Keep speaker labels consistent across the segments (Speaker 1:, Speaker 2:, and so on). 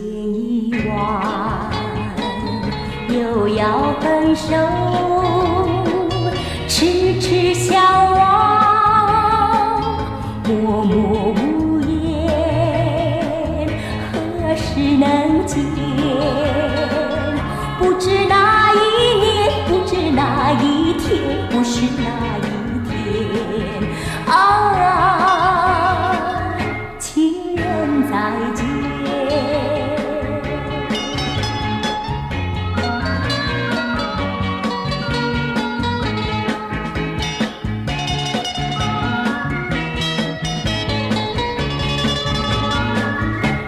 Speaker 1: 一晚，又要分手，痴痴相望，默默无言，何时能见？不知哪一年，不知哪一天，不是那一天啊，情人再见。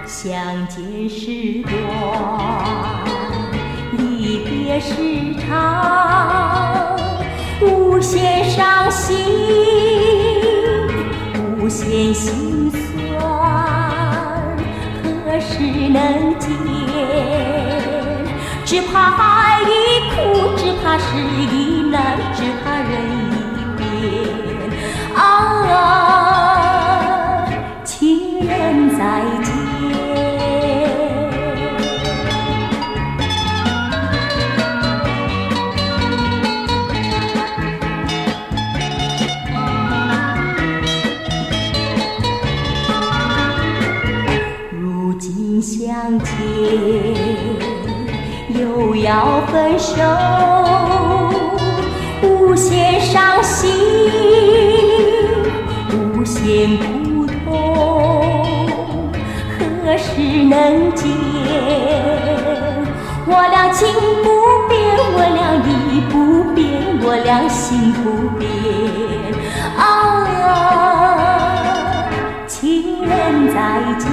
Speaker 1: 相见时短，离别时长，无限伤心，无限心酸，何时能见？只怕爱已苦，只怕事已难，只怕人已变啊，情人再见。相见又要分手，无限伤心，无限苦痛，何时能见？我俩情不变，我俩意不变，我俩心不变啊，情人再见。